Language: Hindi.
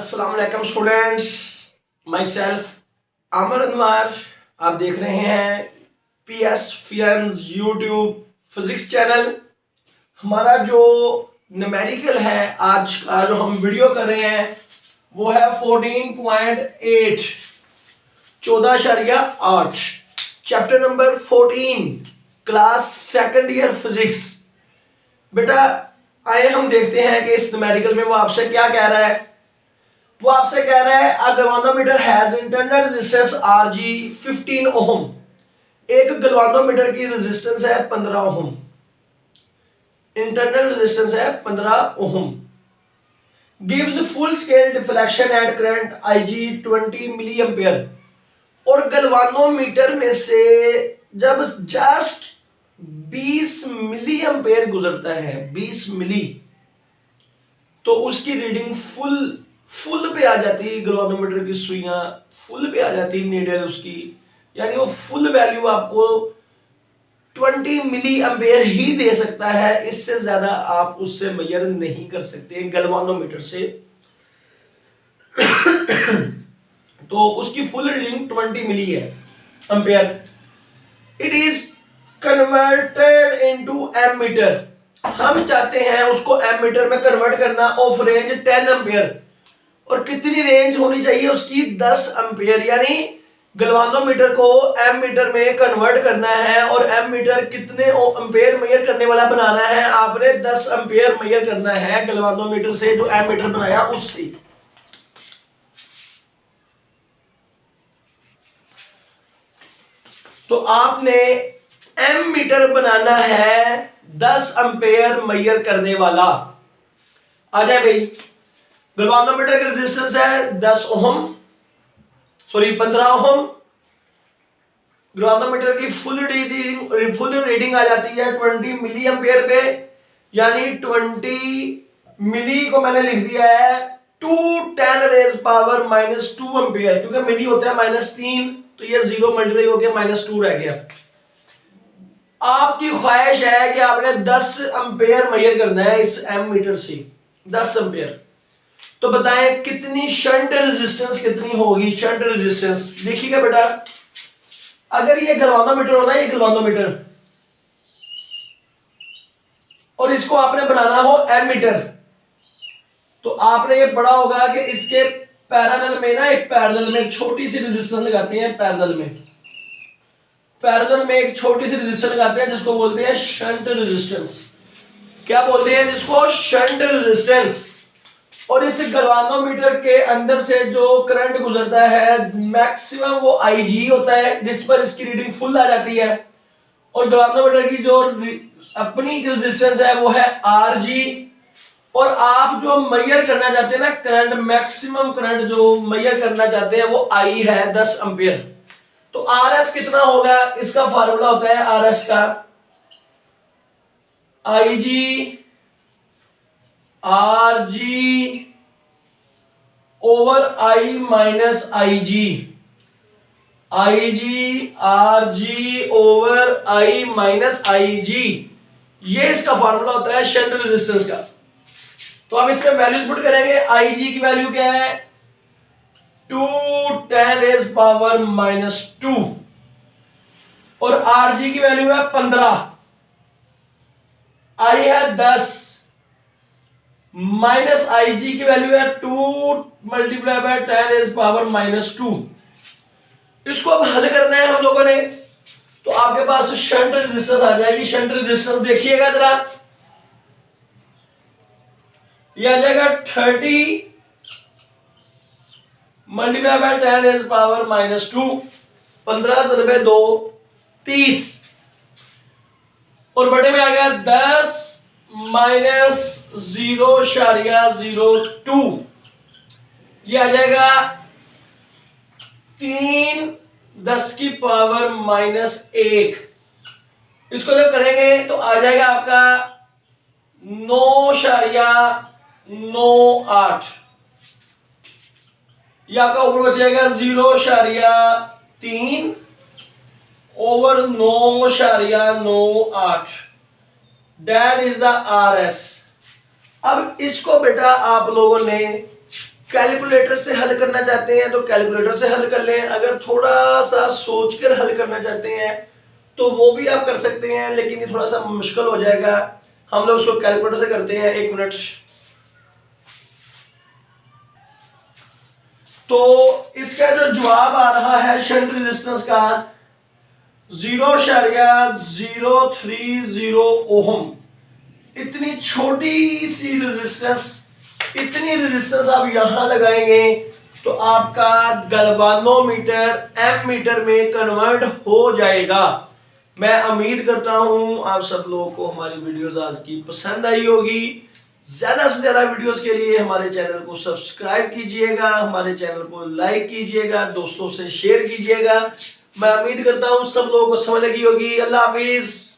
अस्सलाम वालेकुम students, my self Aamir Anwar. आप देख रहे हैं PS faience YouTube physics channel. हमारा जो न्यूमेरिकल है आज का जो हम वीडियो कर रहे हैं वो है 14.8 14.8 chapter number 14 class second year physics. बेटा आइए हम देखते हैं कि इस न्यूमेरिकल में वो आपसे क्या कह रहा है। वो आपसे कह रहा है a galvanometer has internal resistance Rg 15 ohm. एक गलवानोमीटर की रेजिस्टेंस है 15 ओम, इंटरनल रेजिस्टेंस है 15 ohm. Gives full scale deflection at current Ig 20 milli ampere. और गलवानोमीटर में से जब जस्ट 20 मिली एम्पियर गुजरता है, 20 मिली, तो उसकी रीडिंग फुल पे आ जाती है। गलवानोमीटर की सुइयां फुल पे आ जाती है, नीडल उसकी, यानी वो फुल वैल्यू आपको 20 मिली एम्पेयर ही दे सकता है। इससे ज्यादा आप उससे मेजर नहीं कर सकते गलवानोमीटर से। तो उसकी फुल रीडिंग 20 मिली है ampere. It is converted into ammeter. हम चाहते हैं उसको एमीटर में कन्वर्ट करना ऑफ रेंज 10 एम्पेयर। और कितनी रेंज होनी चाहिए उसकी? 10 एम्पियर। यानी गलवानोमीटर को एमीटर में कन्वर्ट करना है और एमीटर कितने एम्पियर मेजर करने वाला बनाना है? आपने 10 एम्पियर मेजर करना है गलवानोमीटर से, जो एमीटर बनाया उससे। तो आपने एमीटर बनाना है 10 एम्पियर मेजर करने वाला। आ जाए भाई, गलवानोमीटर की रेजिस्टेंस है 10 ओम, सॉरी 15 ओम। गलवानोमीटर की फुल रीडिंग आ जाती है 20 मिली एम्पियर पे। यानी 20 मिली को मैंने लिख दिया है 210 रेज पावर -2 एम्पियर, क्योंकि मिली होता है -3, तो ये 0 मल्टीप्लाई हो गया -2 रह गया। आपकी ख्वाहिश है कि आपने 10 एम्पियर मेजर करना है इस एमीटर से, 10 एम्पियर। तो बताएं कितनी शंट रेजिस्टेंस कितनी होगी? शंट रेजिस्टेंस देखिएगा बेटा, अगर ये गलवानोमीटर होना है, ये गलवानोमीटर, और इसको आपने बनाना हो एमीटर, तो आपने ये पढ़ा होगा कि इसके पैरेलल में ना, एक पैरेलल में एक छोटी सी रेजिस्टेंस लगाते हैं। पैरेलल में एक छोटी सी रेजिस्टेंस लगाते हैं जिसको बोलते हैं शंट रेजिस्टेंस। क्या बोलते हैं जिसको? Shunt resistance. और इस गलवानोमीटर के अंदर से जो करंट गुजरता है मैक्सिमम वो Ig होता है, जिस पर इसकी रीडिंग फुल आ जाती है। और गलवानोमीटर की जो अपनी रेजिस्टेंस है वो है Rg। और आप जो मेजर करना चाहते हैं ना करंट, मैक्सिमम करंट जो मेजर करना चाहते हैं वो I है 10 एम्पियर। तो Rs कितना होगा? इसका फार्मूला होता है Rs का Ig Rg over I minus Ig। Ig Rg over I minus Ig, ये इसका फार्मूला होता है शंट रेजिस्टेंस का। तो हम इसमें वैल्यूज पुट करेंगे। Ig की वैल्यू क्या है? 210 रेज पावर -2। और Rg की वैल्यू है 15, I है 10, माइनस Ig की वैल्यू है 2 मल्टीप्लाई बाय 10 रेज पावर -2। इसको अब हल करना है हम लोगों ने, तो आपके पास शंट रेजिस्टेंस आ जाएगी। शंट रेजिस्टेंस देखिएगा जरा, ये आ जाएगा 30 मल्टीप्लाई बाय 10 रेज पावर -2, 15 × 2 30, और बटे में आ गया 10 माइनस 0.02, ये आ जाएगा 3 10 की पावर -1। इसको जब करेंगे तो आ जाएगा आपका 9.98। ये आपका ऊपर बचेगा 0.3 over 9.98। That is the Rs। अब इसको बेटा आप लोगों ने कैलकुलेटर से हल करना चाहते हैं तो कैलकुलेटर से हल कर लें, अगर थोड़ा सा सोचकर हल करना चाहते हैं तो वो भी आप कर सकते हैं, लेकिन ये थोड़ा सा मुश्किल हो जाएगा। हम लोग उसको कैलकुलेटर से करते हैं। 1 मिनट। तो इसका जो जवाब आ रहा है शंट रेजिस्टेंस का 0.030 ओम। इतनी छोटी सी रेजिस्टेंस, इतनी रेजिस्टेंस आप यहां लगाएंगे तो आपका गैल्वानोमीटर एमीटर में कन्वर्ट हो जाएगा। मैं उम्मीद करता हूं आप सब लोगों को हमारी वीडियोस आज की पसंद आई होगी। ज्यादा से ज्यादा वीडियोस के लिए हमारे चैनल को सब्सक्राइब कीजिएगा, हमारे चैनल को लाइक कीजिएगा, दोस्तों से शेयर कीजिएगा। मैं उम्मीद करता हूं सब लोगों को समझ लगी होगी। अल्लाह हाफिज।